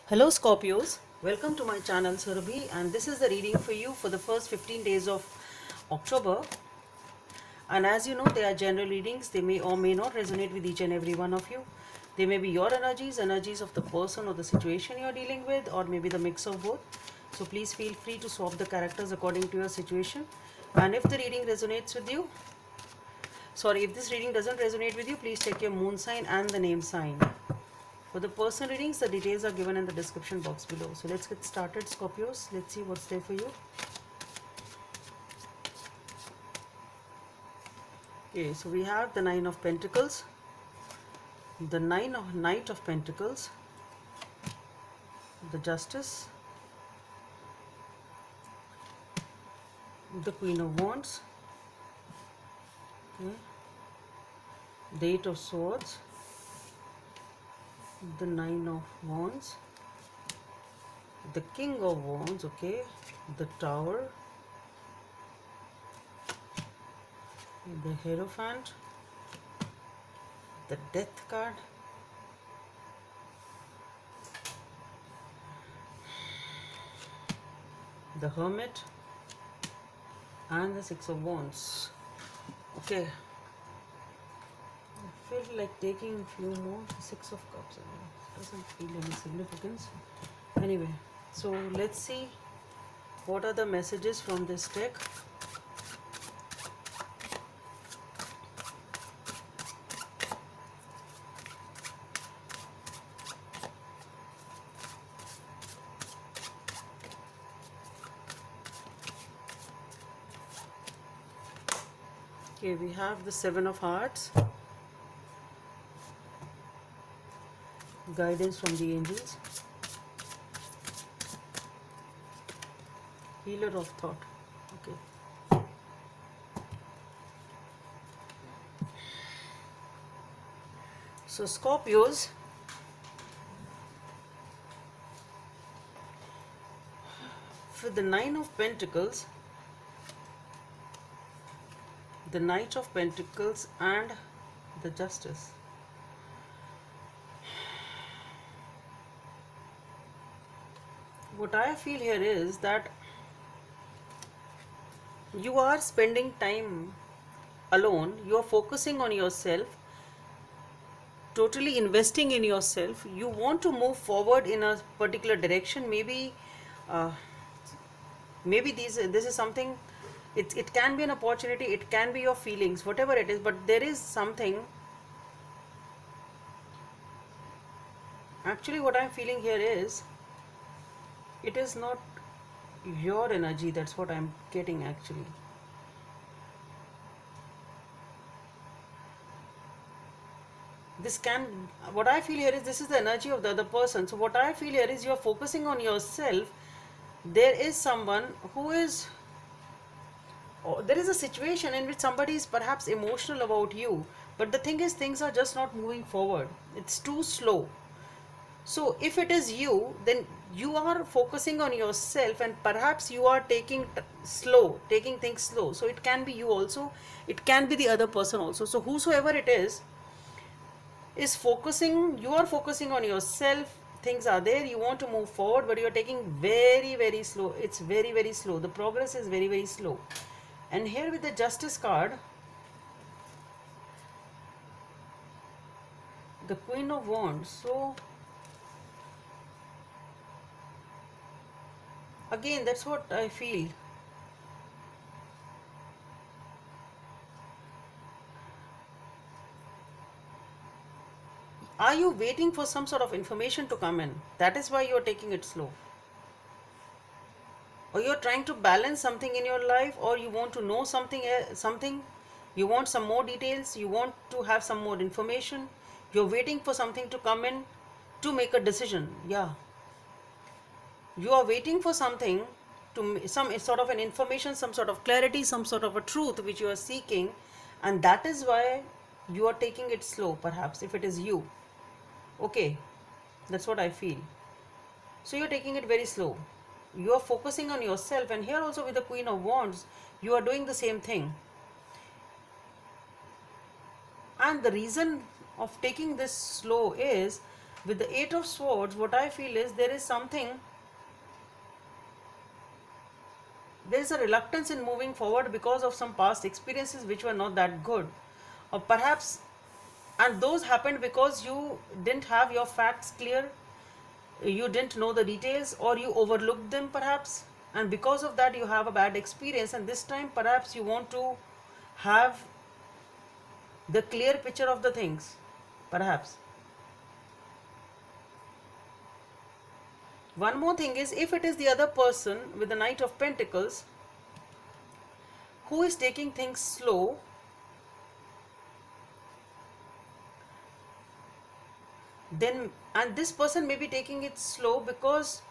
Hello Scorpios, welcome to my channel Surabhi, and this is the reading for you for the first 15 days of October. And as you know, they are general readings. They may or may not resonate with each and every one of you. They may be your energies of the person or the situation you're dealing with, or maybe the mix of both. So please feel free to swap the characters according to your situation. And if the reading resonates with you, if this reading doesn't resonate with you, please check your moon sign and the name sign. For the personal readings, the details are given in the description box below. So let's get started, Scorpios. Let's see what's there for you. Okay, so we have the Nine of Pentacles, the Knight of Pentacles, the Justice, the Queen of Wands, okay, the Eight of Swords, the Nine of Wands, the King of Wands, okay, the Tower, the Hierophant, the Death card, the Hermit, and the Six of Wands. Okay, I feel like taking a few more. Six of Cups doesn't feel any significance. Anyway, so let's see what are the messages from this deck. Okay, we have the Seven of Hearts, guidance from the angels, Healer of Thought. Okay, so Scorpios, for the Nine of Pentacles, the Knight of Pentacles, and the Justice. What I feel here is that you are spending time alone, you are focusing on yourself, totally investing in yourself. You want to move forward in a particular direction. Maybe this is something. It can be an opportunity, it can be your feelings, whatever it is, but there is something. Actually, what I'm feeling here is, it is not your energy, that's what I'm getting actually. What I feel here is, this is the energy of the other person. So what I feel here is, you're focusing on yourself. There is someone who is, there is a situation in which somebody is perhaps emotional about you, but the thing is, things are just not moving forward. It's too slow. So if it is you, then you are focusing on yourself, and perhaps you are taking things slow. So it can be you also, it can be the other person also. So whosoever it is focusing, you are focusing on yourself. Things are there, you want to move forward, but you are taking very slow. It's very slow. The progress is very slow. And here with the Justice card, the Queen of Wands. So again, that's what I feel. Are you waiting for some sort of information to come in? That is why you're taking it slow. Or you're trying to balance something in your life, or you want to know something, you want some more details, you want to have some more information. You're waiting for something to come in to make a decision. Yeah. You are waiting for something, some sort of an information, some sort of clarity, some sort of a truth which you are seeking, and that is why you are taking it slow, perhaps, if it is you. Okay, that's what I feel. So you're taking it very slow. You are focusing on yourself, and here also with the Queen of Wands, you are doing the same thing. And the reason of taking this slow is With the Eight of Swords, what I feel is there is something, there is a reluctance in moving forward because of some past experiences which were not that good. Or perhaps, and those happened because you didn't have your facts clear, you didn't know the details, or you overlooked them perhaps, and because of that you have a bad experience, and this time perhaps you want to have the clear picture of the things, perhaps. One more thing is, if it is the other person with the Knight of Pentacles who is taking things slow, then, and this person may be taking it slow because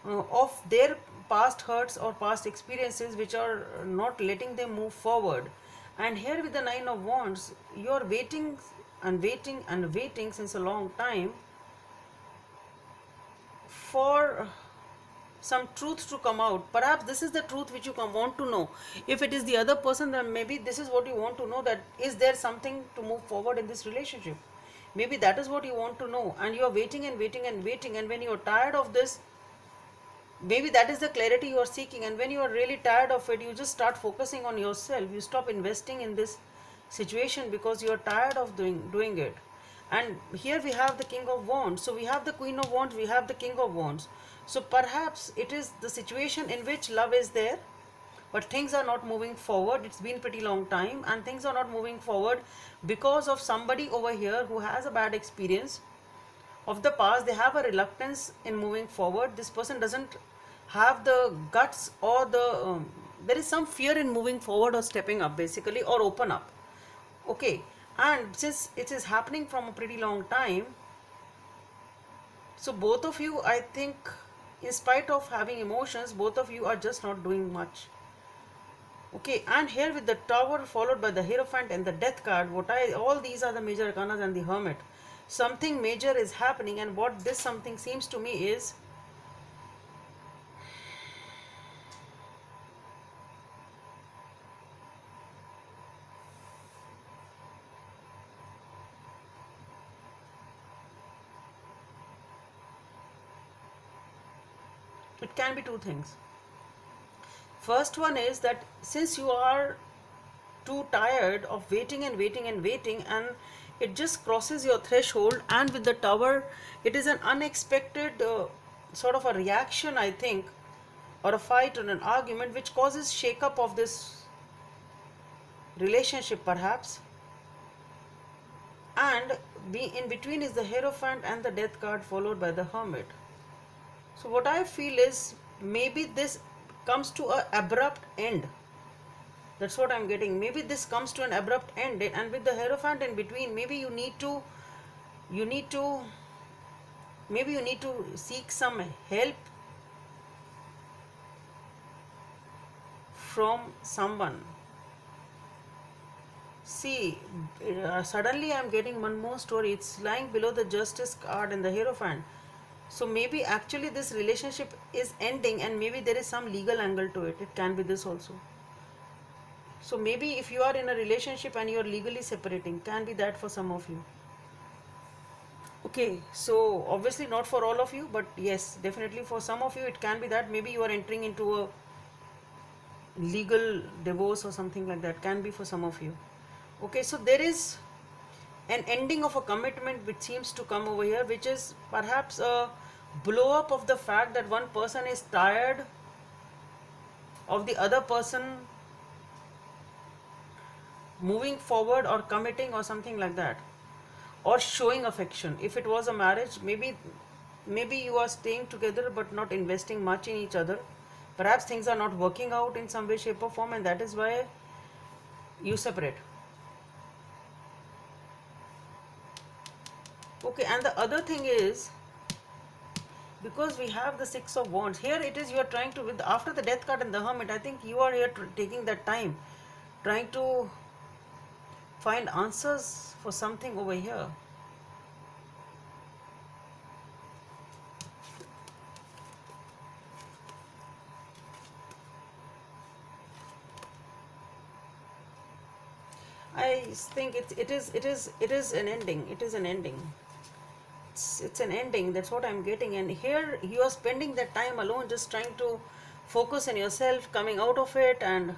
of their past hurts or past experiences which are not letting them move forward. And here with the Nine of Wands, you are waiting and waiting and waiting since a long time for some truth to come out. Perhaps this is the truth which you want to know. If it is the other person, then maybe this is what you want to know, that is there something to move forward in this relationship. Maybe that is what you want to know, and you are waiting and waiting and waiting, and when you are tired of this, maybe that is the clarity you are seeking, and when you are really tired of it, you just start focusing on yourself. You stop investing in this situation because you are tired of doing it. And here we have the King of Wands, so we have the Queen of Wands, we have the King of Wands. So perhaps it is the situation in which love is there, but things are not moving forward. It's been pretty long time and things are not moving forward because of somebody over here who has a bad experience of the past. They have a reluctance in moving forward. This person doesn't have the guts, or the there is some fear in moving forward or stepping up basically, or open up. Okay, and since it is happening from a pretty long time, so both of you, I think, in spite of having emotions, both of you are just not doing much. Okay, and here with the Tower followed by the Hierophant and the Death card, all these are the major arcanas and the Hermit. Something major is happening, and what this something seems to me is, it can be two things. First one is that since you are too tired of waiting and waiting and waiting, and it just crosses your threshold, and with the Tower, it is an unexpected sort of a reaction, I think, or a fight or an argument which causes shake-up of this relationship perhaps. And in between is the Hierophant and the Death card followed by the Hermit. So what I feel is, maybe this comes to an abrupt end. That's what I'm getting. Maybe this comes to an abrupt end, and with the Hierophant in between, maybe you need to seek some help from someone. See, suddenly I'm getting one more story. It's lying below the Justice card and the Hierophant. So maybe actually this relationship is ending, and maybe there is some legal angle to it. It can be this also. So maybe if you are in a relationship and you are legally separating, can be that for some of you. Okay, so obviously not for all of you, but yes, definitely for some of you it can be that maybe you are entering into a legal divorce or something like that. Can be for some of you. Okay, so there is an ending of a commitment which seems to come over here, which is perhaps a blow up of the fact that one person is tired of the other person moving forward or committing or something like that, or showing affection. If it was a marriage, maybe you are staying together but not investing much in each other. Perhaps things are not working out in some way, shape or form, and that is why you separate. Okay, and the other thing is, because we have the Six of Wands here, it is you are trying to, with after the Death card and the Hermit, I think you are here taking that time, trying to find answers for something over here. I think it is an ending. It is an ending. it's an ending. That's what I'm getting. And here you are spending that time alone, just trying to focus on yourself, coming out of it, and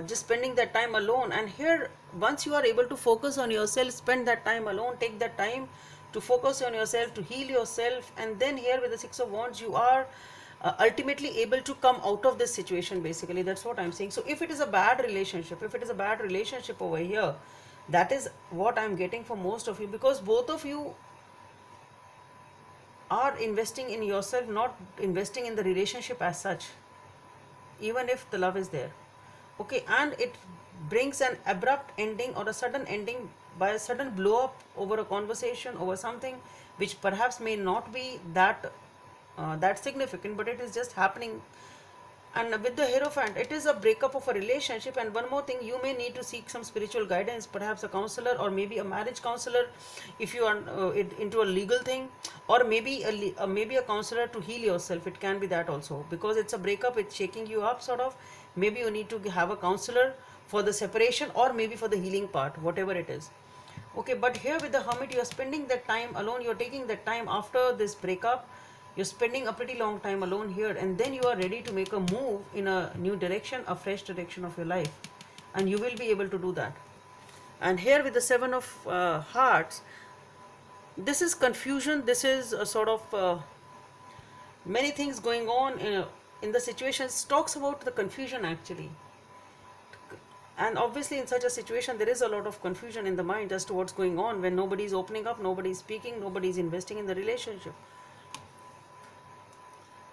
just spending that time alone. And here, once you are able to focus on yourself, spend that time alone, take that time to focus on yourself, to heal yourself. And then here with the Six of Wands, you are ultimately able to come out of this situation. Basically, that's what I'm saying. So if it is a bad relationship, if it is a bad relationship over here, that is what I'm getting for most of you, because both of you are investing in yourself, not investing in the relationship as such, even if the love is there. Okay, and it brings an abrupt ending or a sudden ending by a sudden blow up over a conversation, over something which perhaps may not be that significant, but it is just happening. And with the Hierophant, it is a breakup of a relationship. And one more thing, you may need to seek some spiritual guidance, perhaps a counselor, or maybe a marriage counselor if you are into a legal thing, or maybe maybe a counselor to heal yourself. It can be that also, because it's a breakup, it's shaking you up sort of. Maybe you need to have a counselor for the separation, or maybe for the healing part, whatever it is. Okay, but here with the Hermit, you are spending that time alone. You're taking that time after this breakup. You're spending a pretty long time alone here, and then you are ready to make a move in a new direction, a fresh direction of your life, and you will be able to do that. And here with the Seven of Hearts, this is confusion. This is a sort of many things going on in the situations. Talks about the confusion actually. And obviously in such a situation there is a lot of confusion in the mind as to what's going on, when nobody is opening up, nobody is speaking, nobody is investing in the relationship.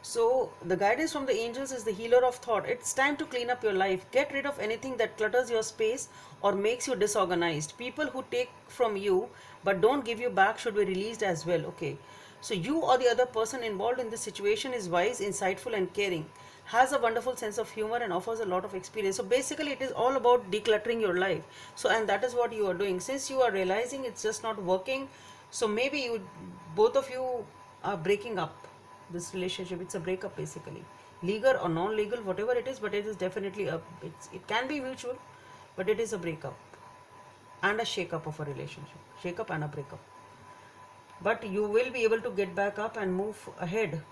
So the guidance from the angels is the healer of thought. It's time to clean up your life. Get rid of anything that clutters your space or makes you disorganized. People who take from you but don't give you back should be released as well. Okay, so you or the other person involved in this situation is wise, insightful and caring, has a wonderful sense of humor and offers a lot of experience. So basically it is all about decluttering your life. So, and that is what you are doing. Since you are realizing it's just not working, so maybe you, both of you are breaking up this relationship. It's a breakup basically, legal or non-legal, whatever it is, but it is definitely it can be mutual, but it is a breakup and a shake-up of a relationship, shake-up and a breakup. But you will be able to get back up and move ahead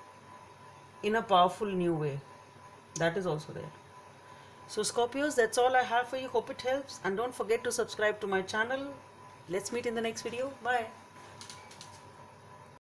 in a powerful new way. That is also there. So Scorpios, that's all I have for you. Hope it helps, and don't forget to subscribe to my channel. Let's meet in the next video. Bye.